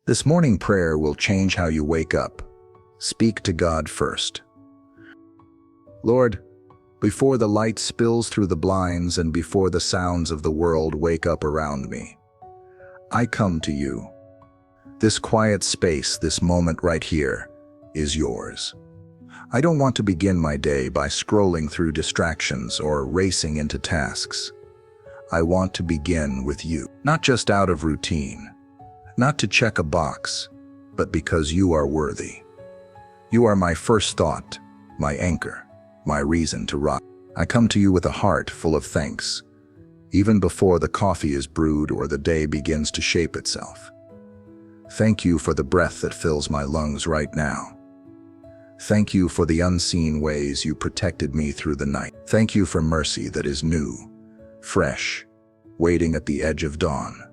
This morning prayer will change how you wake up. Speak to God first. Lord, before the light spills through the blinds and before the sounds of the world wake up around me, I come to you. This quiet space, this moment right here, is yours. I don't want to begin my day by scrolling through distractions or racing into tasks. I want to begin with you, not just out of routine, not to check a box, but because you are worthy. You are my first thought, my anchor, my reason to rise. I come to you with a heart full of thanks, even before the coffee is brewed or the day begins to shape itself. Thank you for the breath that fills my lungs right now. Thank you for the unseen ways you protected me through the night. Thank you for mercy that is new, fresh, waiting at the edge of dawn.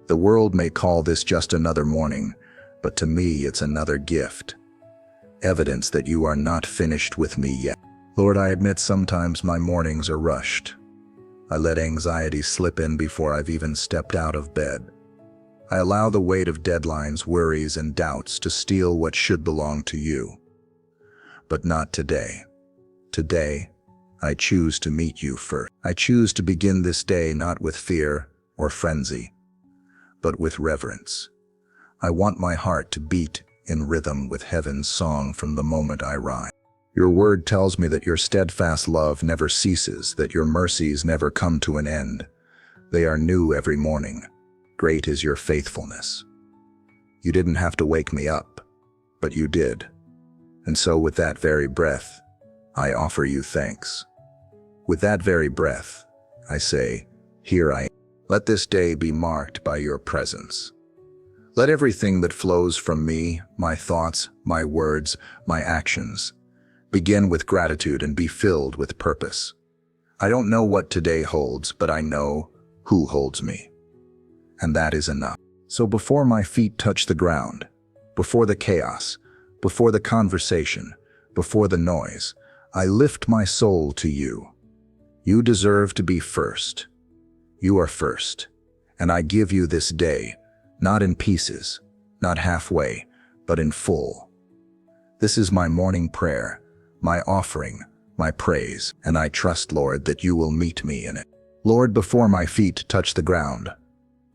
The world may call this just another morning, but to me it's another gift. Evidence that you are not finished with me yet. Lord, I admit sometimes my mornings are rushed. I let anxiety slip in before I've even stepped out of bed. I allow the weight of deadlines, worries, and doubts to steal what should belong to you. But not today. Today, I choose to meet you first. I choose to begin this day not with fear or frenzy, but with reverence. I want my heart to beat in rhythm with heaven's song from the moment I rise. Your word tells me that your steadfast love never ceases, that your mercies never come to an end. They are new every morning. Great is your faithfulness. You didn't have to wake me up, but you did. And so with that very breath, I offer you thanks. With that very breath, I say, here I am. Let this day be marked by your presence. Let everything that flows from me, my thoughts, my words, my actions, begin with gratitude and be filled with purpose. I don't know what today holds, but I know who holds me. And that is enough. So before my feet touch the ground, before the chaos, before the conversation, before the noise, I lift my soul to you. You deserve to be first. You are first, and I give you this day, not in pieces, not halfway, but in full. This is my morning prayer, my offering, my praise, and I trust, Lord, that you will meet me in it. Lord, before my feet touch the ground,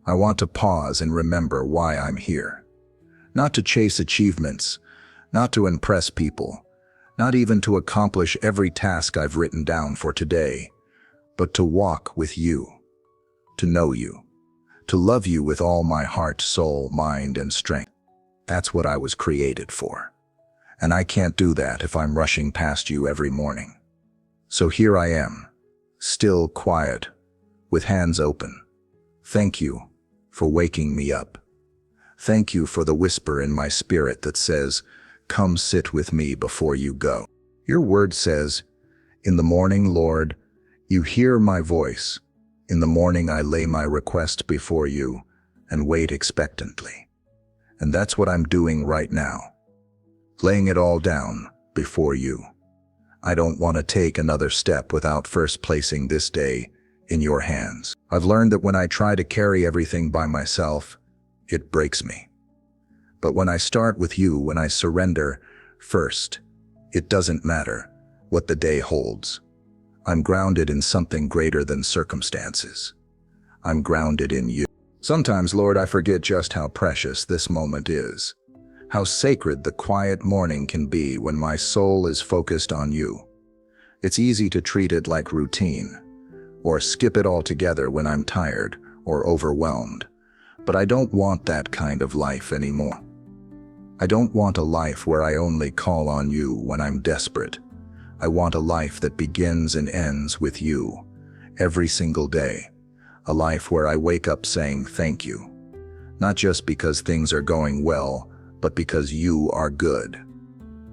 I want to pause and remember why I'm here. Not to chase achievements, not to impress people, not even to accomplish every task I've written down for today, but to walk with you. To know you, to love you with all my heart, soul, mind, and strength. That's what I was created for. And I can't do that if I'm rushing past you every morning. So here I am, still quiet, with hands open. Thank you for waking me up. Thank you for the whisper in my spirit that says, come sit with me before you go. Your word says, in the morning, Lord, you hear my voice. In the morning I lay my request before you and wait expectantly. And that's what I'm doing right now. Laying it all down before you. I don't want to take another step without first placing this day in your hands. I've learned that when I try to carry everything by myself, it breaks me. But when I start with you, when I surrender first, it doesn't matter what the day holds. I'm grounded in something greater than circumstances. I'm grounded in you. Sometimes, Lord, I forget just how precious this moment is, how sacred the quiet morning can be when my soul is focused on you. It's easy to treat it like routine, or skip it altogether when I'm tired or overwhelmed. But I don't want that kind of life anymore. I don't want a life where I only call on you when I'm desperate. I want a life that begins and ends with you, every single day. A life where I wake up saying thank you, not just because things are going well, but because you are good.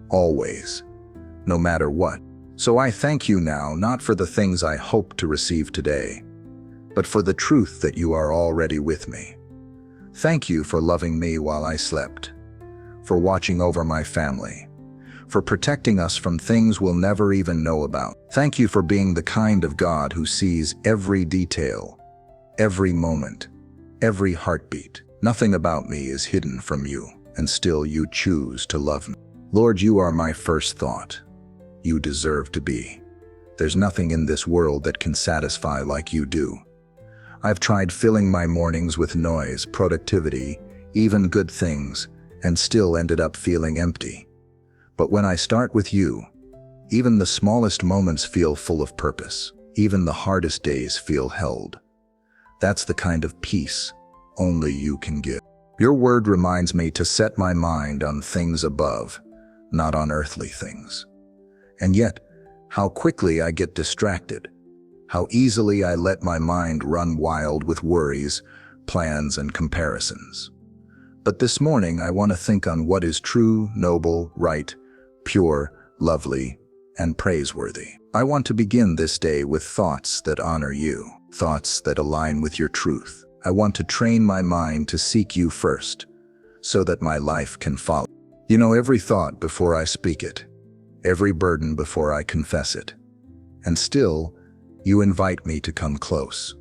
Always, no matter what. So I thank you now, not for the things I hope to receive today, but for the truth that you are already with me. Thank you for loving me while I slept, for watching over my family, for protecting us from things we'll never even know about. Thank you for being the kind of God who sees every detail, every moment, every heartbeat. Nothing about me is hidden from you, and still you choose to love me. Lord, you are my first thought. You deserve to be. There's nothing in this world that can satisfy like you do. I've tried filling my mornings with noise, productivity, even good things, and still ended up feeling empty. But when I start with you, even the smallest moments feel full of purpose. Even the hardest days feel held. That's the kind of peace only you can give. Your word reminds me to set my mind on things above, not on earthly things. And yet, how quickly I get distracted. How easily I let my mind run wild with worries, plans, and comparisons. But this morning I want to think on what is true, noble, right, pure, lovely, and praiseworthy. I want to begin this day with thoughts that honor you, thoughts that align with your truth. I want to train my mind to seek you first, so that my life can follow. You know every thought before I speak it, every burden before I confess it. And still, you invite me to come close.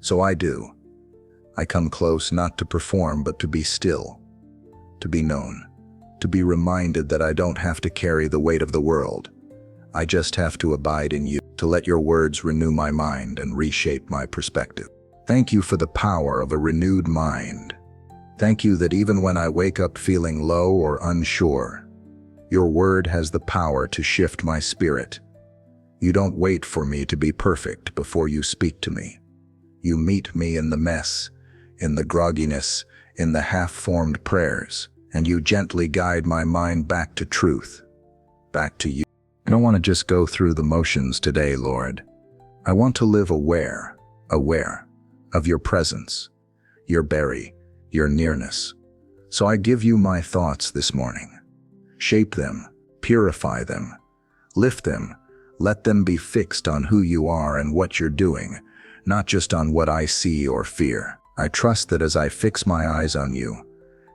So I do. I come close not to perform, but to be still, to be known, to be reminded that I don't have to carry the weight of the world. I just have to abide in you, to let your words renew my mind and reshape my perspective. Thank you for the power of a renewed mind. Thank you that even when I wake up feeling low or unsure, your word has the power to shift my spirit. You don't wait for me to be perfect before you speak to me. You meet me in the mess, in the grogginess, in the half-formed prayers, and you gently guide my mind back to truth, back to you. I don't want to just go through the motions today, Lord. I want to live aware of your presence, your your nearness. So I give you my thoughts this morning. Shape them, purify them, lift them, let them be fixed on who you are and what you're doing, not just on what I see or fear. I trust that as I fix my eyes on you,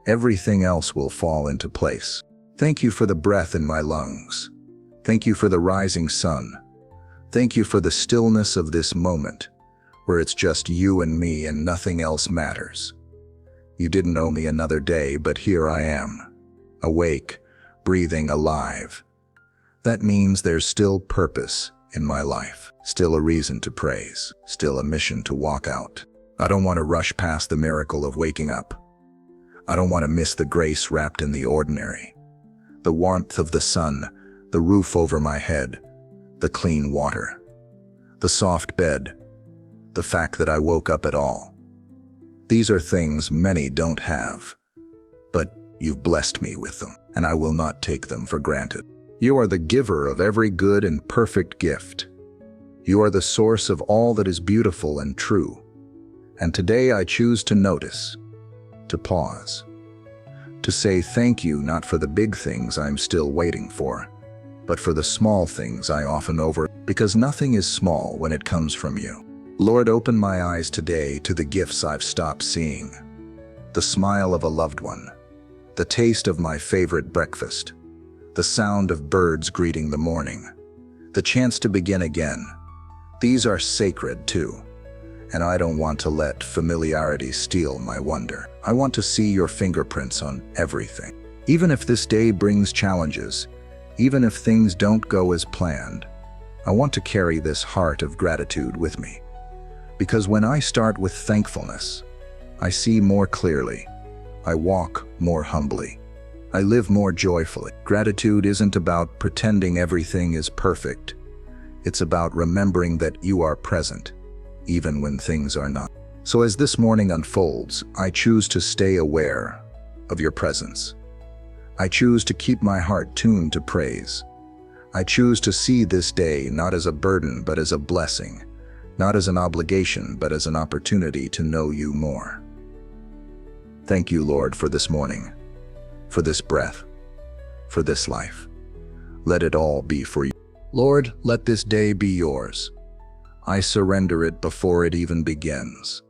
everything else will fall into place. Thank you for the breath in my lungs. Thank you for the rising sun. Thank you for the stillness of this moment, where it's just you and me and nothing else matters. You didn't owe me another day, but here I am, awake, breathing, alive. That means there's still purpose in my life, still a reason to praise, still a mission to walk out. I don't want to rush past the miracle of waking up. I don't want to miss the grace wrapped in the ordinary, the warmth of the sun, the roof over my head, the clean water, the soft bed, the fact that I woke up at all. These are things many don't have, but you've blessed me with them, and I will not take them for granted. You are the giver of every good and perfect gift. You are the source of all that is beautiful and true. And today I choose to notice, to pause, to say thank you not for the big things I'm still waiting for, but for the small things I often because nothing is small when it comes from you. Lord, open my eyes today to the gifts I've stopped seeing. The smile of a loved one, the taste of my favorite breakfast, the sound of birds greeting the morning, the chance to begin again. These are sacred too, and I don't want to let familiarity steal my wonder. I want to see your fingerprints on everything. Even if this day brings challenges, even if things don't go as planned, I want to carry this heart of gratitude with me. Because when I start with thankfulness, I see more clearly, I walk more humbly, I live more joyfully. Gratitude isn't about pretending everything is perfect. It's about remembering that you are present, even when things are not. So as this morning unfolds, I choose to stay aware of your presence. I choose to keep my heart tuned to praise. I choose to see this day not as a burden, but as a blessing. Not as an obligation, but as an opportunity to know you more. Thank you, Lord, for this morning, for this breath, for this life. Let it all be for you. Lord, let this day be yours. I surrender it before it even begins.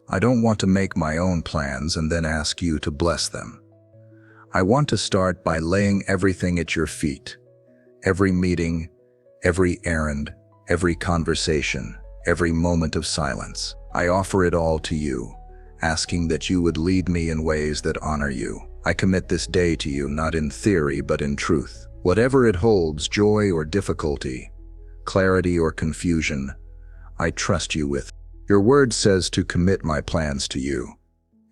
I don't want to make my own plans and then ask you to bless them. I want to start by laying everything at your feet. Every meeting, every errand, every conversation, every moment of silence. I offer it all to you, asking that you would lead me in ways that honor you. I commit this day to you, not in theory, but in truth. Whatever it holds, joy or difficulty, clarity or confusion, I trust you with. Your word says to commit my plans to you,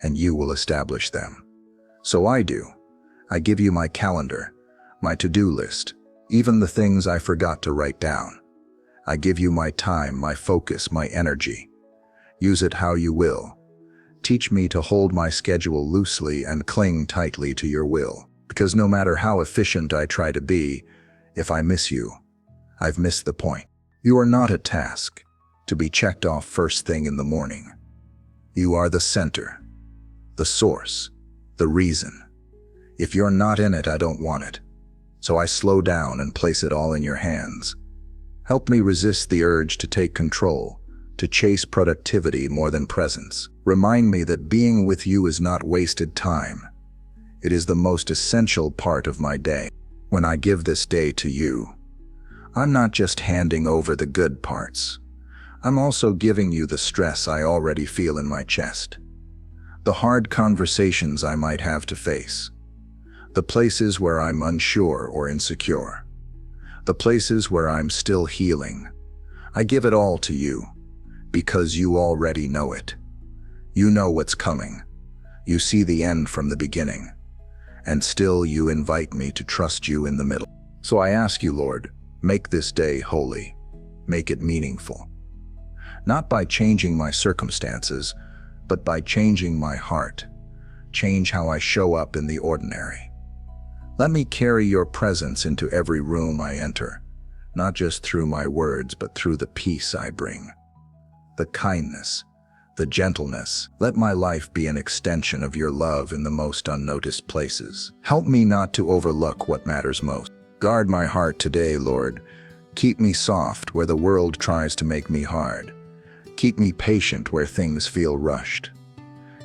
and you will establish them. So I do. I give you my calendar, my to-do list, even the things I forgot to write down. I give you my time, my focus, my energy. Use it how you will. Teach me to hold my schedule loosely and cling tightly to your will. Because no matter how efficient I try to be, if I miss you, I've missed the point. You are not a task to be checked off first thing in the morning. You are the center, the source, the reason. If you're not in it, I don't want it. So I slow down and place it all in your hands. Help me resist the urge to take control, to chase productivity more than presence. Remind me that being with you is not wasted time. It is the most essential part of my day. When I give this day to you, I'm not just handing over the good parts. I'm also giving you the stress I already feel in my chest. The hard conversations I might have to face. The places where I'm unsure or insecure. The places where I'm still healing. I give it all to you, because you already know it. You know what's coming. You see the end from the beginning. And still you invite me to trust you in the middle. So I ask you, Lord, make this day holy. Make it meaningful. Not by changing my circumstances, but by changing my heart. Change how I show up in the ordinary. Let me carry your presence into every room I enter, not just through my words, but through the peace I bring. The kindness, the gentleness. Let my life be an extension of your love in the most unnoticed places. Help me not to overlook what matters most. Guard my heart today, Lord. Keep me soft where the world tries to make me hard. Keep me patient where things feel rushed.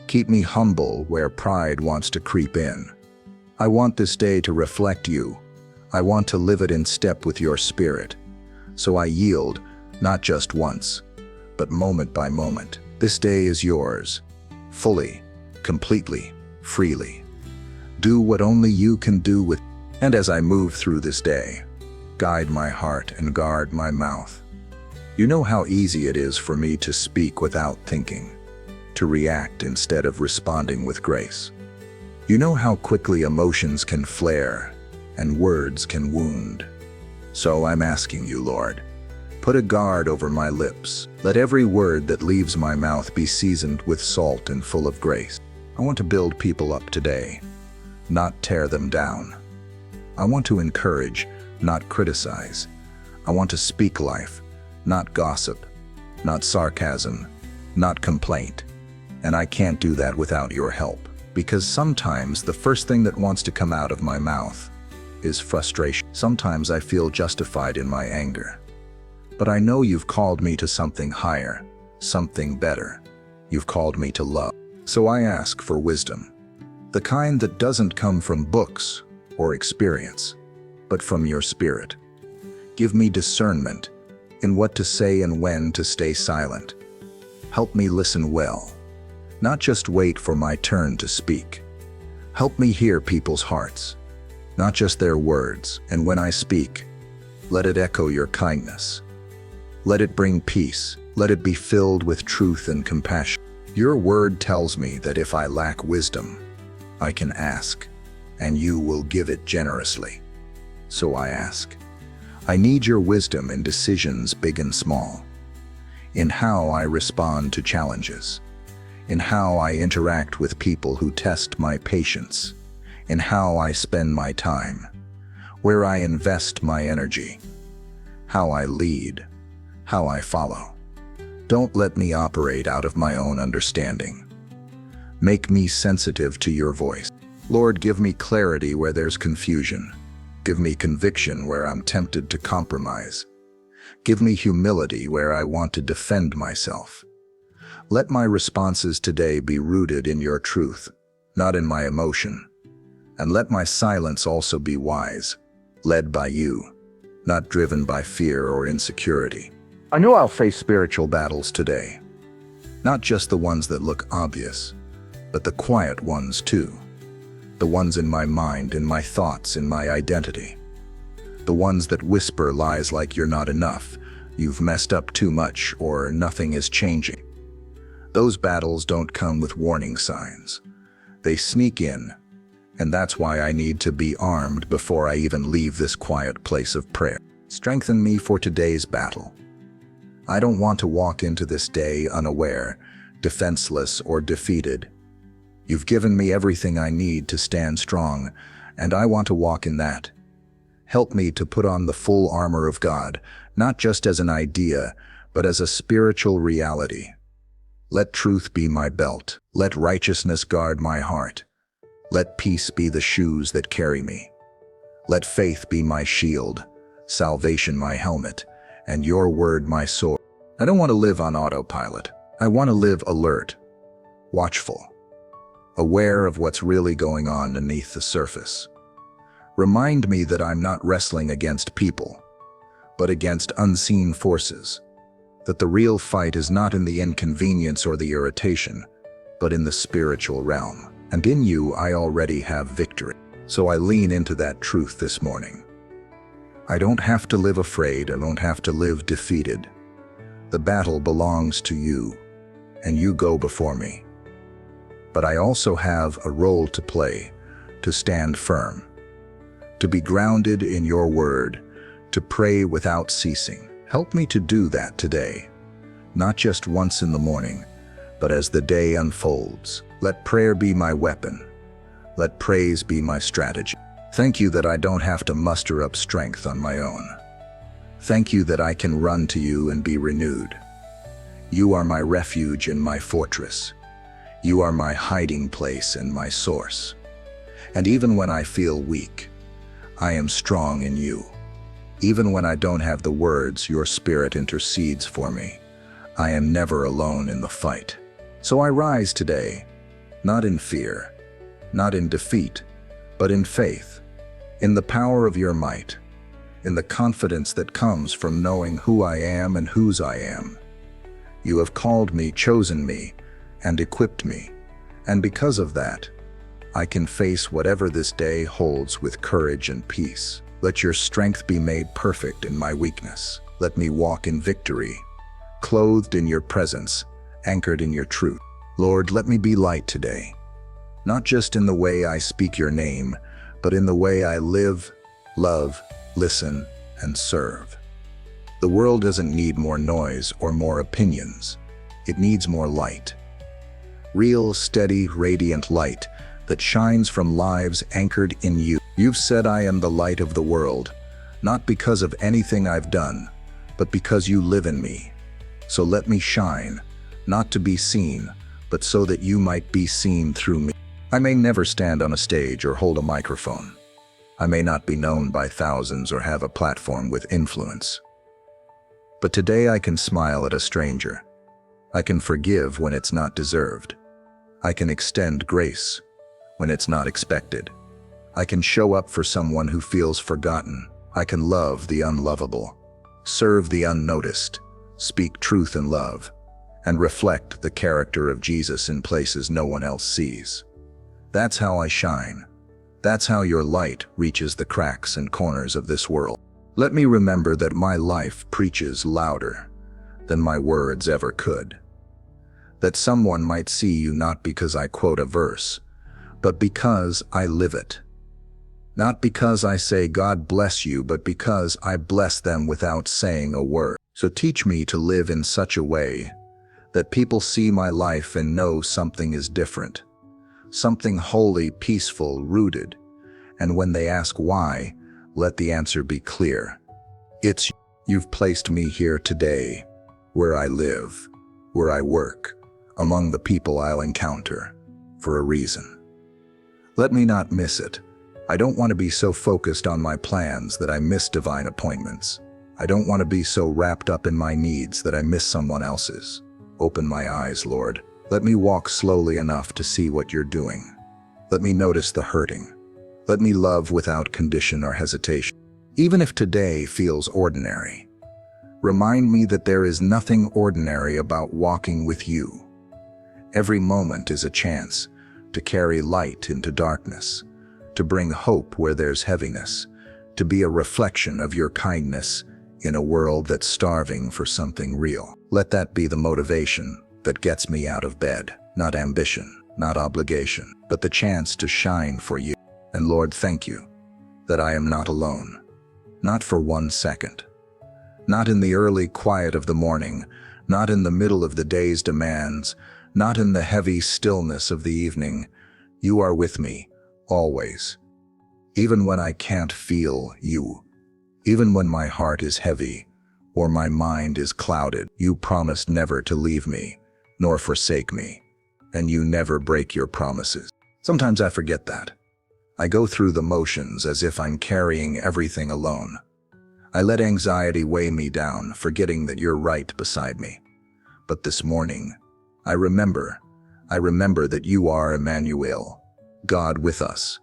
Keep me humble where pride wants to creep in. I want this day to reflect you. I want to live it in step with your spirit. So I yield, not just once, but moment by moment. This day is yours, fully, completely, freely. Do what only you can do with. And as I move through this day, guide my heart and guard my mouth. You know how easy it is for me to speak without thinking, to react instead of responding with grace. You know how quickly emotions can flare and words can wound. So I'm asking you, Lord, put a guard over my lips. Let every word that leaves my mouth be seasoned with salt and full of grace. I want to build people up today, not tear them down. I want to encourage, not criticize. I want to speak life, not gossip, not sarcasm, not complaint. And I can't do that without your help. Because sometimes the first thing that wants to come out of my mouth is frustration. Sometimes I feel justified in my anger. But I know you've called me to something higher, something better. You've called me to love. So I ask for wisdom, the kind that doesn't come from books or experience, but from your spirit. Give me discernment in what to say and when to stay silent. Help me listen well, not just wait for my turn to speak. Help me hear people's hearts, not just their words. And when I speak, let it echo your kindness. Let it bring peace. Let it be filled with truth and compassion. Your word tells me that if I lack wisdom, I can ask, and you will give it generously. So I ask. I need your wisdom in decisions big and small, in how I respond to challenges, in how I interact with people who test my patience, in how I spend my time, where I invest my energy, how I lead, how I follow. Don't let me operate out of my own understanding. Make me sensitive to your voice. Lord, give me clarity where there's confusion. Give me conviction where I'm tempted to compromise. Give me humility where I want to defend myself. Let my responses today be rooted in your truth, not in my emotion. And let my silence also be wise, led by you, not driven by fear or insecurity. I know I'll face spiritual battles today. Not just the ones that look obvious, but the quiet ones too. The ones in my mind, in my thoughts, in my identity. The ones that whisper lies like you're not enough, you've messed up too much, or nothing is changing. Those battles don't come with warning signs. They sneak in, and that's why I need to be armed before I even leave this quiet place of prayer. Strengthen me for today's battle. I don't want to walk into this day unaware, defenseless, or defeated. You've given me everything I need to stand strong, and I want to walk in that. Help me to put on the full armor of God, not just as an idea, but as a spiritual reality. Let truth be my belt. Let righteousness guard my heart. Let peace be the shoes that carry me. Let faith be my shield, salvation my helmet, and your word my sword. I don't want to live on autopilot. I want to live alert, watchful, aware of what's really going on beneath the surface. Remind me that I'm not wrestling against people, but against unseen forces. That the real fight is not in the inconvenience or the irritation, but in the spiritual realm. And in you, I already have victory. So I lean into that truth this morning. I don't have to live afraid. I don't have to live defeated. The battle belongs to you, and you go before me. But I also have a role to play, to stand firm, to be grounded in your word, to pray without ceasing. Help me to do that today, not just once in the morning, but as the day unfolds. Let prayer be my weapon. Let praise be my strategy. Thank you that I don't have to muster up strength on my own. Thank you that I can run to you and be renewed. You are my refuge and my fortress. You are my hiding place and my source. And even when I feel weak, I am strong in you. Even when I don't have the words, your spirit intercedes for me. I am never alone in the fight. So I rise today, not in fear, not in defeat, but in faith, in the power of your might, in the confidence that comes from knowing who I am and whose I am. You have called me, chosen me, and equipped me, and because of that, I can face whatever this day holds with courage and peace. Let your strength be made perfect in my weakness. Let me walk in victory, clothed in your presence, anchored in your truth. Lord, let me be light today, not just in the way I speak your name, but in the way I live, love, listen, and serve. The world doesn't need more noise or more opinions. It needs more light. Real, steady, radiant light that shines from lives anchored in you. You've said I am the light of the world, not because of anything I've done, but because you live in me. So let me shine, not to be seen, but so that you might be seen through me. I may never stand on a stage or hold a microphone. I may not be known by thousands or have a platform with influence. But today I can smile at a stranger. I can forgive when it's not deserved. I can extend grace when it's not expected. I can show up for someone who feels forgotten. I can love the unlovable, serve the unnoticed, speak truth in love, and reflect the character of Jesus in places no one else sees. That's how I shine. That's how your light reaches the cracks and corners of this world. Let me remember that my life preaches louder than my words ever could. That someone might see you not because I quote a verse, but because I live it. Not because I say God bless you, but because I bless them without saying a word. So teach me to live in such a way that people see my life and know something is different. Something holy, peaceful, rooted. And when they ask why, let the answer be clear. It's you. You've placed me here today, where I live, where I work, among the people I'll encounter, for a reason. Let me not miss it. I don't want to be so focused on my plans that I miss divine appointments. I don't want to be so wrapped up in my needs that I miss someone else's. Open my eyes, Lord. Let me walk slowly enough to see what you're doing. Let me notice the hurting. Let me love without condition or hesitation. Even if today feels ordinary, remind me that there is nothing ordinary about walking with you. Every moment is a chance to carry light into darkness, to bring hope where there's heaviness, to be a reflection of your kindness in a world that's starving for something real. Let that be the motivation that gets me out of bed. Not ambition, not obligation, but the chance to shine for you. And Lord, thank you that I am not alone. Not for 1 second. Not in the early quiet of the morning, not in the middle of the day's demands, not in the heavy stillness of the evening. You are with me, always. Even when I can't feel you, even when my heart is heavy or my mind is clouded, you promised never to leave me, nor forsake me, and you never break your promises. Sometimes I forget that. I go through the motions as if I'm carrying everything alone. I let anxiety weigh me down, forgetting that you're right beside me. But this morning, I remember that you are Emmanuel, God with us,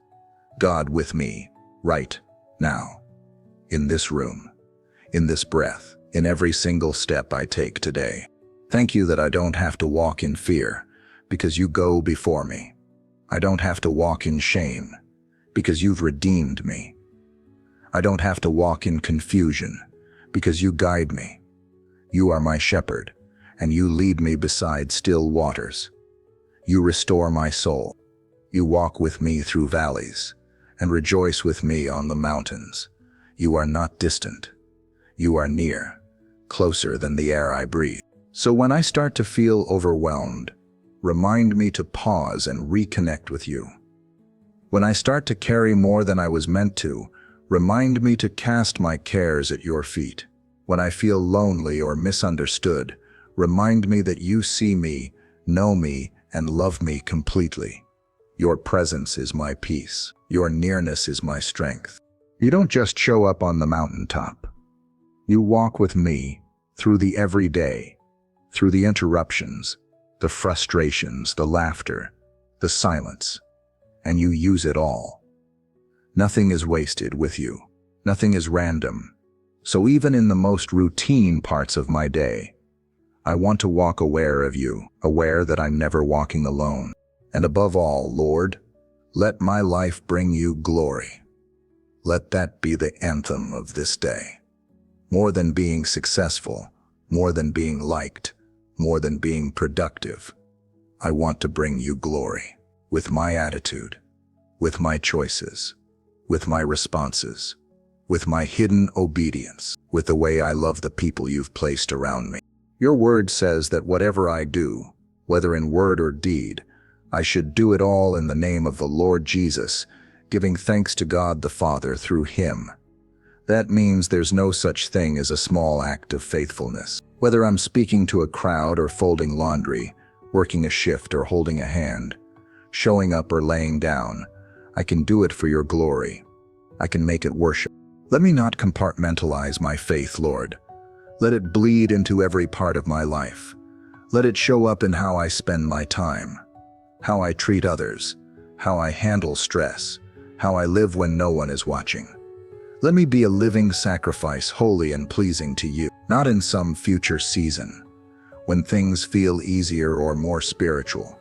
God with me, right now, in this room, in this breath, in every single step I take today. Thank you that I don't have to walk in fear, because you go before me. I don't have to walk in shame, because you've redeemed me. I don't have to walk in confusion, because you guide me. You are my shepherd, and you lead me beside still waters. You restore my soul. You walk with me through valleys, and rejoice with me on the mountains. You are not distant. You are near, closer than the air I breathe. So when I start to feel overwhelmed, remind me to pause and reconnect with you. When I start to carry more than I was meant to, remind me to cast my cares at your feet. When I feel lonely or misunderstood, remind me that you see me, know me, and love me completely. Your presence is my peace. Your nearness is my strength. You don't just show up on the mountaintop. You walk with me through the everyday, through the interruptions, the frustrations, the laughter, the silence, and you use it all. Nothing is wasted with you. Nothing is random. So even in the most routine parts of my day, I want to walk aware of you, aware that I'm never walking alone. And above all, Lord, let my life bring you glory. Let that be the anthem of this day. More than being successful, more than being liked, more than being productive, I want to bring you glory with my attitude, with my choices, with my responses, with my hidden obedience, with the way I love the people you've placed around me. Your word says that whatever I do, whether in word or deed, I should do it all in the name of the Lord Jesus, giving thanks to God the Father through him. That means there's no such thing as a small act of faithfulness. Whether I'm speaking to a crowd or folding laundry, working a shift or holding a hand, showing up or laying down, I can do it for your glory. I can make it worship. Let me not compartmentalize my faith, Lord. Let it bleed into every part of my life. Let it show up in how I spend my time, how I treat others, how I handle stress, how I live when no one is watching. Let me be a living sacrifice, holy and pleasing to you, not in some future season, when things feel easier or more spiritual.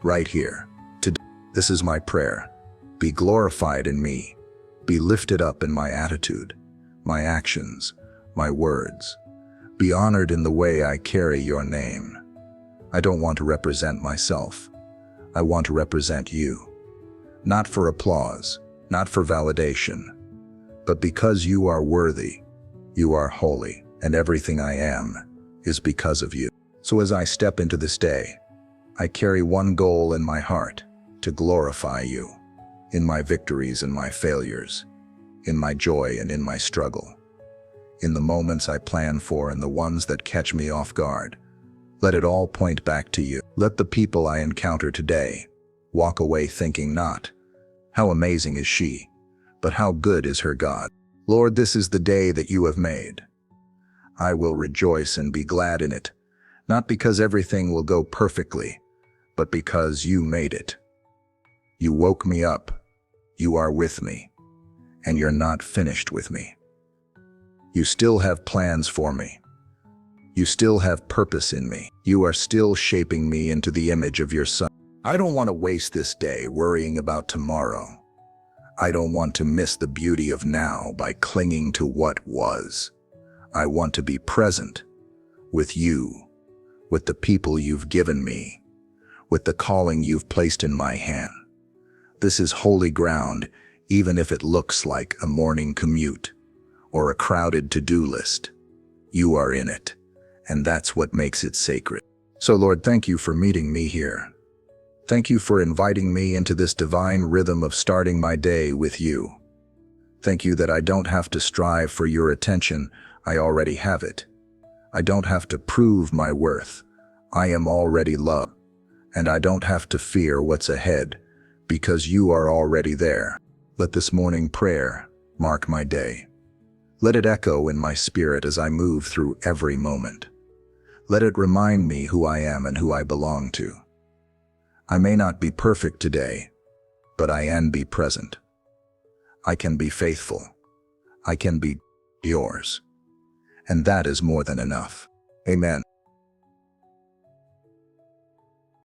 Right here, today, this is my prayer. Be glorified in me. Be lifted up in my attitude, my actions, my words. Be honored in the way I carry your name. I don't want to represent myself. I want to represent you. Not for applause, not for validation, but because you are worthy, you are holy, and everything I am is because of you. So as I step into this day, I carry one goal in my heart: to glorify you, in my victories and my failures, in my joy and in my struggle, in the moments I plan for and the ones that catch me off guard. Let it all point back to you. Let the people I encounter today walk away thinking not, how amazing is she, but how good is her God. Lord, this is the day that you have made. I will rejoice and be glad in it, not because everything will go perfectly, but because you made it. You woke me up, you are with me, and you're not finished with me. You still have plans for me. You still have purpose in me. You are still shaping me into the image of your Son. I don't want to waste this day worrying about tomorrow. I don't want to miss the beauty of now by clinging to what was. I want to be present with you, with the people you've given me, with the calling you've placed in my hand. This is holy ground, even if it looks like a morning commute or a crowded to-do list. You are in it, and that's what makes it sacred. So Lord, thank you for meeting me here. Thank you for inviting me into this divine rhythm of starting my day with you. Thank you that I don't have to strive for your attention. I already have it. I don't have to prove my worth. I am already loved. And I don't have to fear what's ahead, because you are already there. Let this morning prayer mark my day. Let it echo in my spirit as I move through every moment. Let it remind me who I am and who I belong to. I may not be perfect today, but I can be present. I can be faithful. I can be yours. And that is more than enough. Amen.